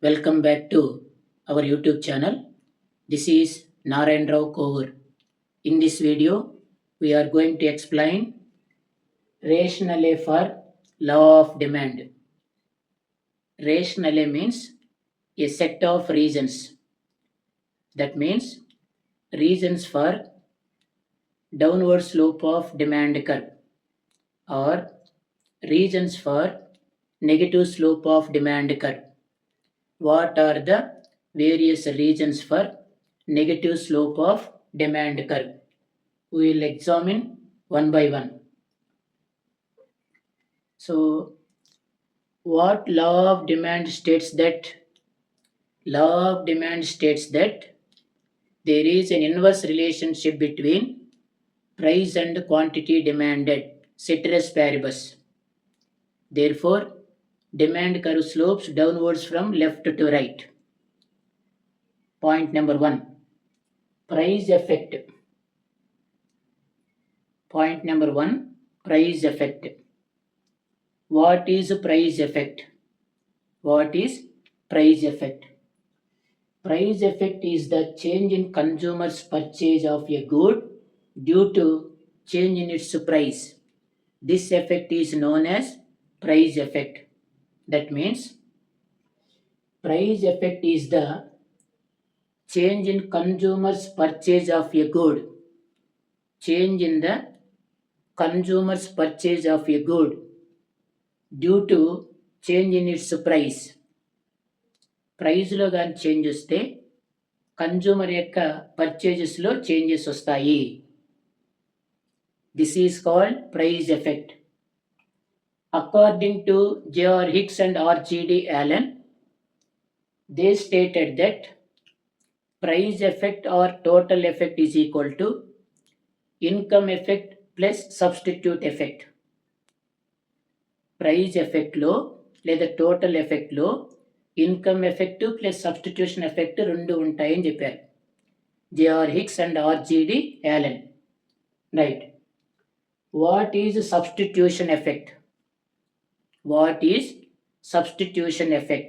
Welcome back to our YouTube channel. This is Narayan Rao Kovur. In this video, we are going to explain rationale for law of demand. Rationale means a set of reasons. That means reasons for downward slope of demand curve or reasons for negative slope of demand curve. What are the various reasons for negative slope of demand curve? We will examine one by one. So, what law of demand states that? Law of demand states that there is an inverse relationship between price and quantity demanded, ceteris paribus. Therefore, demand curve slopes downwards from left to right. Point number 1. Price effect. Point number 1. Price effect. What is price effect? What is price effect? Price effect is the change in consumer's purchase of a good due to change in its price. This effect is known as price effect. That means price effect is the change in consumer's purchase of a good. Change in the consumer's purchase of a good due to change in its price. ప్రైజ్లో కానీ change వస్తే consumer యొక్క పర్చేజెస్లో changes వస్తాయి. This is called price effect. According to J.R. Hicks and R.G.D. Allen, they stated that price effect or total effect is equal to income effect plus substitute effect. Price ఎఫెక్ట్లో లేదా total ఎఫెక్ట్లో income effect plus substitution effect రెండు ఉంటాయని చెప్పారు J.R. Hicks and R.G.D. Allen. Right. What is substitution effect? What is substitution effect?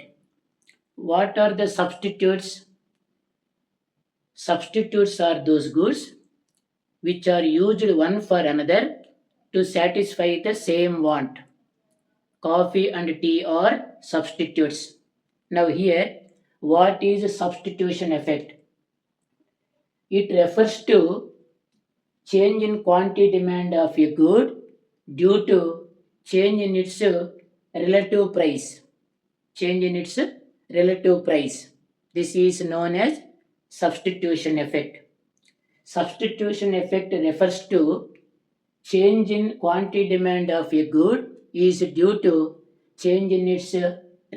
What are the substitutes? Substitutes are those goods which are used one for another to satisfy the same want. Coffee and tea are substitutes. Now here, what is substitution effect? It refers to change in quantity demand of a good due to change in its relative price. Change in its relative price. This is known as substitution effect. Substitution effect refers to change in quantity demand of a good is due to change in its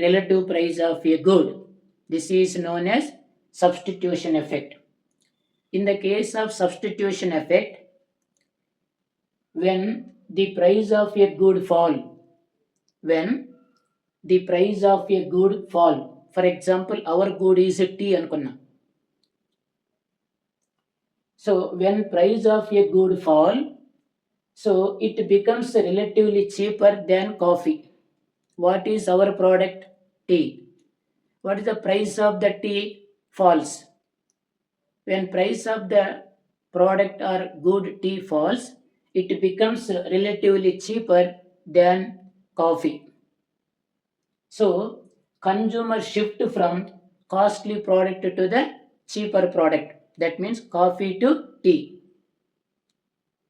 relative price of a good. This is known as substitution effect. In the case of substitution effect, when the price of a good fall, for example, our good is tea అనుకున్నా. So when price of a good fall, so it becomes relatively cheaper than coffee. What is our product? Tea. What is the price of the tea? Falls. When price of the product or good tea falls, it becomes relatively cheaper than coffee. So consumer shift from costly product to the cheaper product. That means coffee to tea.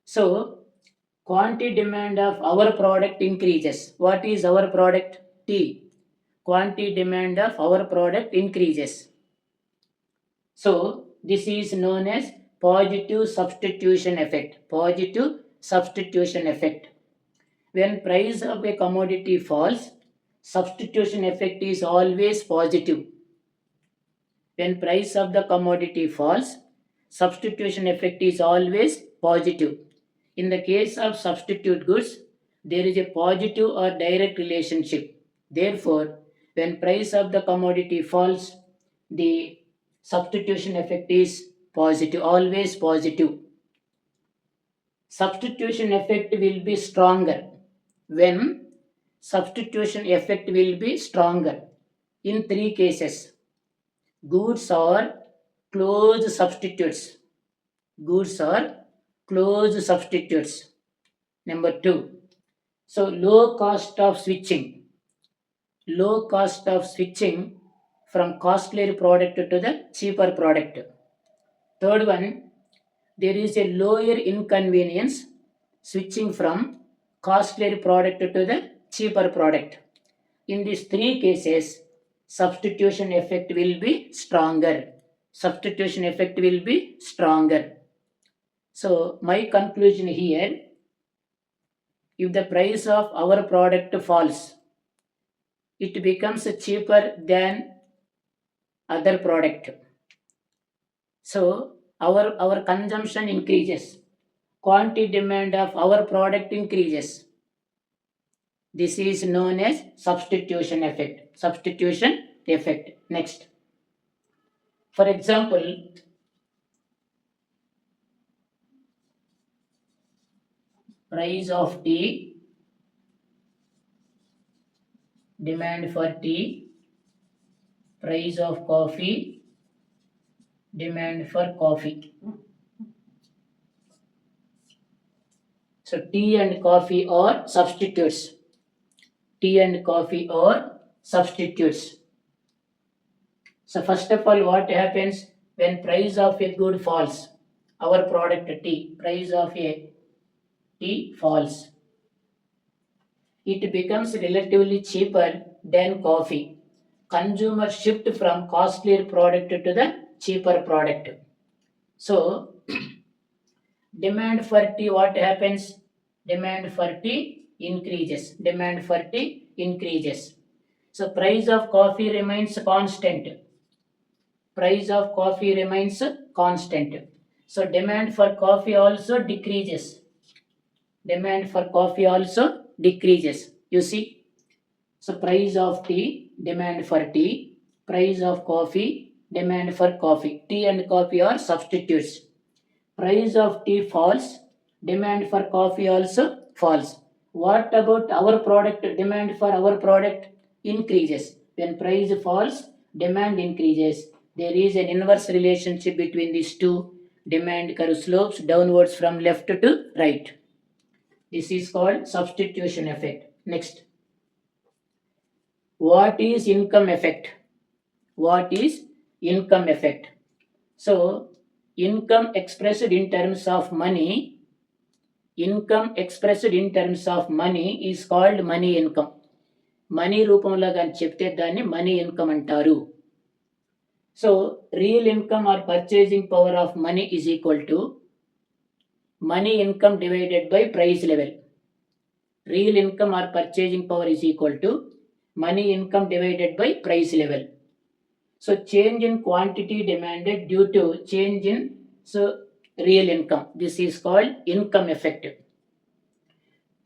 So quantity demand of our product increases. What is our product? Tea. Quantity demand of our product increases. So this is known as positive substitution effect. Positive substitution effect. When price of a commodity falls, substitution effect is always positive. When price of the commodity falls, substitution effect is always positive. In the case of substitute goods, there is a positive or direct relationship. Therefore, when price of the commodity falls, the substitution effect is positive, always positive. Substitution effect will be stronger when substitution effect will be stronger In three cases, goods are close substitutes. Goods are close substitutes. Number two, so low cost of switching. Low cost of switching from costlier product to the cheaper product. Third one, there is a lower inconvenience switching from costlier product to the cheaper product. In these three cases, substitution effect will be stronger. Substitution effect will be stronger. So, my conclusion here, if the price of our product falls, it becomes cheaper than other product. So, our consumption increases, quantity demand of our product increases. This is known as substitution effect. Substitution effect. Next. For example, price of tea, demand for tea, price of coffee, demand for coffee. So tea and coffee are substitutes. Tea and coffee are substitutes. So first of all, what happens when price of a good falls? Our product tea, price of a tea falls. It becomes relatively cheaper than coffee. Consumers shift from costlier product to the cheaper product. So demand for tea, what happens? Demand for tea increases. Demand for tea increases. So price of coffee remains constant. Price of coffee remains constant. So demand for coffee also decreases. Demand for coffee also decreases. You see? So price of tea, demand for tea, price of coffee, demand for coffee. Tea and coffee are substitutes. Price of tea falls, demand for coffee also falls. What about our product? Demand for our product increases. When price falls, demand increases. There is an inverse relationship between these two. Demand curve slopes downwards from left to right. This is called substitution effect. Next, what is income effect? What is income effect? So, income expressed in terms of money, income expressed in terms of money is called money income. Money రూపంలో కానీ చెప్తే దాన్ని money income అంటారు. So real income or purchasing power of money is equal to money income divided by price level. Real income or purchasing power is equal to money income divided by price level. So change in quantity demanded due to change in so real income. This is called income effect.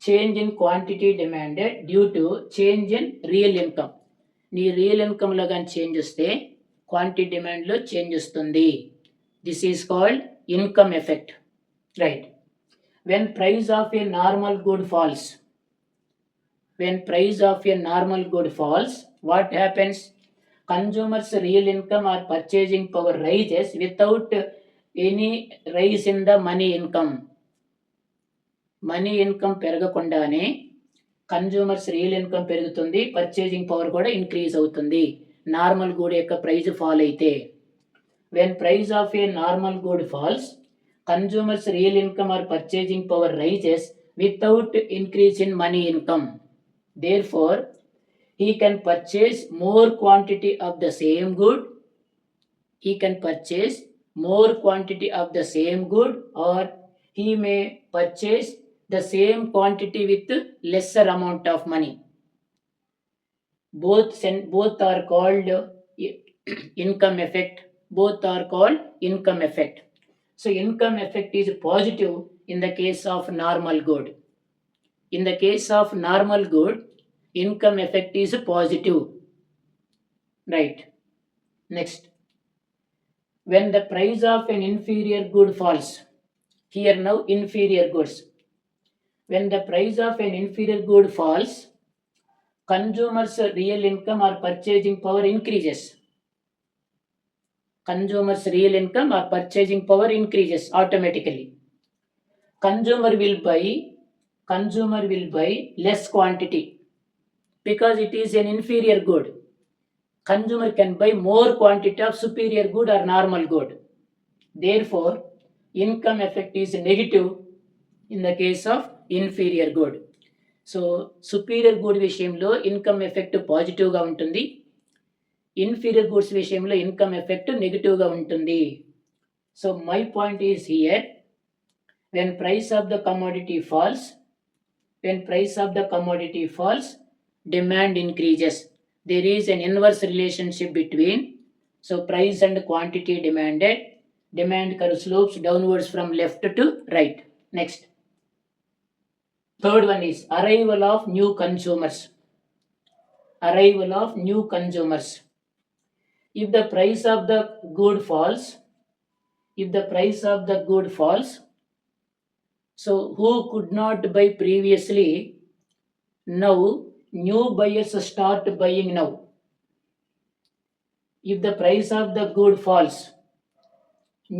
Change in quantity demanded due to change in real income. నీ real ఇన్కమ్లో కానీ change వస్తే quantity డిమాండ్లో change వస్తుంది. This is called income effect. Right. When price of a normal good falls, when price of a normal good falls, what happens? Consumers real income or purchasing power rises without any rise in the money income. Money income పెరగకుండానే consumers real income పెరుగుతుంది, purchasing power కూడా increase అవుతుంది normal good యొక్క price fall అయితే. When price of a normal good falls, consumers real income or purchasing power rises without increase in money income. Therefore, he can purchase more quantity of the same good. He can purchase more quantity of the same good, or he may purchase the same quantity with lesser amount of money. Both are called income effect. Both are called income effect. So income effect is positive in the case of normal good. In the case of normal good, income effect is positive. Right. Next. When the price of an inferior good falls, here now inferior goods. When the price of an inferior good falls, consumers' real income or purchasing power increases. Consumers' real income or purchasing power increases automatically. Consumer will buy, consumer will buy less quantity because it is an inferior good. Consumer can buy more quantity of superior good or normal good. Therefore, income effect is negative in the case of inferior good. So superior good విషయంలో income effect పాజిటివ్గా ఉంటుంది, inferior goods విషయంలో income effect నెగిటివ్గా ఉంటుంది. So my point is here, when price of the commodity falls, when price of the commodity falls, demand increases. There is an inverse relationship between so price and quantity demanded. Demand curve slopes downwards from left to right. Next, third one is arrival of new consumers. Arrival of new consumers. If the price of the good falls, if the price of the good falls, so who could not buy previously, now new buyers start buying now. If the price of the good falls,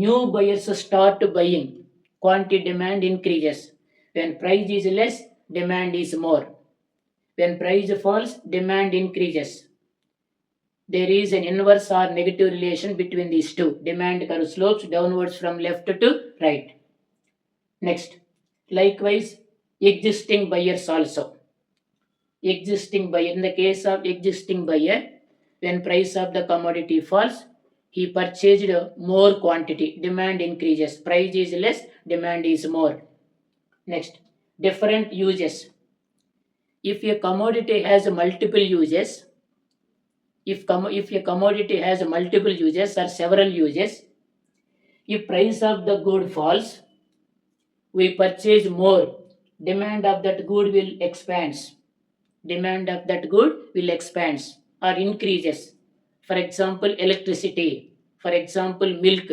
new buyers start buying, quantity demand increases. When price is less, demand is more. When price falls, demand increases. There is an inverse or negative relation between these two. Demand curve slopes downwards from left to right. Next, likewise, existing buyers also. Existing buyer, in the case of existing buyer, when price of the commodity falls, he purchased more quantity, demand increases. Price is less, demand is more. Next, different uses. If a commodity has multiple uses, if a commodity has multiple uses or several uses, if price of the good falls, we purchase more, demand of that good will expands. Demand of that good will expands or increases. For example, electricity, for example, milk,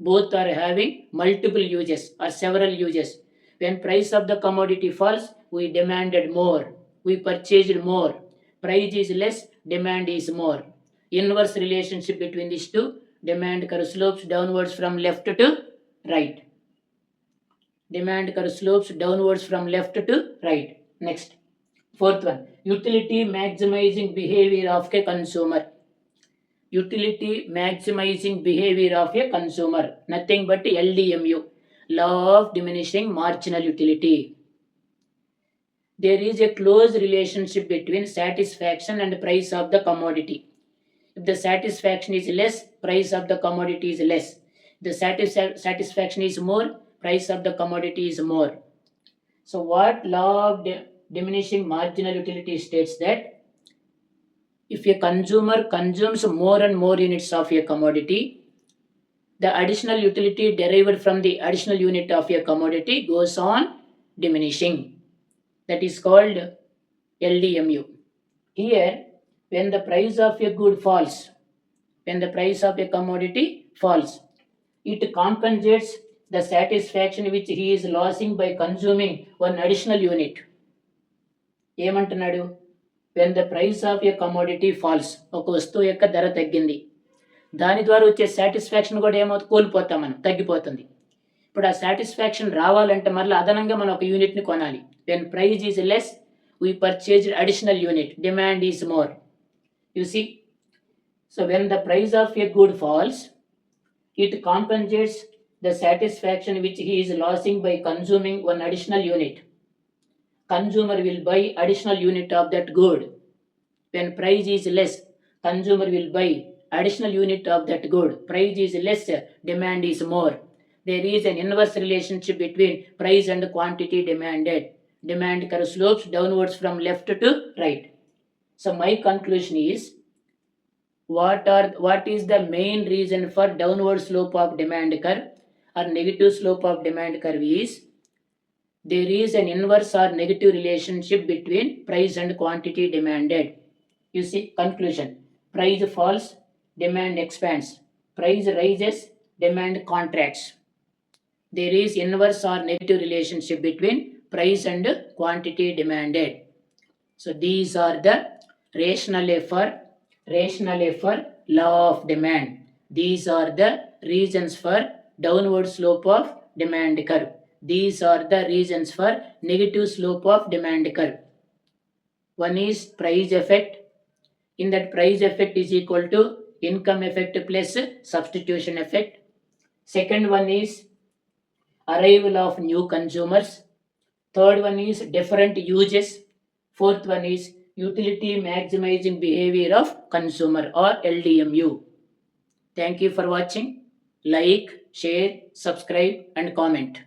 both are having multiple uses or several uses. When price of the commodity falls, we demanded more, we purchased more. Price is less, demand is more. Inverse relationship between these two. Demand curve slopes downwards from left to right. Demand curve slopes downwards from left to right. Next, fourth one, utility maximizing behavior of a consumer. Utility maximizing behavior of a consumer. Nothing but LDMU, law of diminishing marginal utility. There is a close relationship between satisfaction and price of the commodity. If the satisfaction is less, price of the commodity is less. If the satisfaction is more, price of the commodity is more. So what law of diminishing marginal utility states that if a consumer consumes more and more units of a commodity, the additional utility derived from the additional unit of a commodity goes on diminishing. That is called LDMU. Here, when the price of a good falls, when the price of a commodity falls, it compensates the satisfaction which he is losing by consuming one additional unit. ఏమంటున్నాడు? When the price of a commodity falls, ఒక వస్తువు యొక్క ధర తగ్గింది, దాని ద్వారా వచ్చే satisfaction కూడా ఏమవుతుంది, కోల్పోతాం మనం, తగ్గిపోతుంది. ఇప్పుడు ఆ సాటిస్ఫాక్షన్ రావాలంటే మళ్ళీ అదనంగా మనం ఒక యూనిట్ని కొనాలి. When price is less, we purchased additional unit, demand is more. You see, so when the price of a good falls, it compensates the satisfaction which he is losing by consuming one additional unit. Consumer will buy additional unit of that good. When price is less, consumer will buy additional unit of that good. Price is less, demand is more. There is an inverse relationship between price and quantity demanded. Demand curve slopes downwards from left to right. So my conclusion is, what is the main reason for downward slope of demand curve or negative slope of demand curve is there is an inverse or negative relationship between price and quantity demanded. You see, conclusion, price falls, demand expands. Price rises, demand contracts. There is inverse or negative relationship between price and quantity demanded. So these are the rationale for law of demand. These are the reasons for downward slope of demand curve. These are the reasons for negative slope of demand curve. One is price effect. In that, price effect is equal to income effect plus substitution effect. Second one is arrival of new consumers. Third one is different uses. Fourth one is utility maximizing behavior of consumer or LDMU. Thank you for watching. Like, share, subscribe, and comment.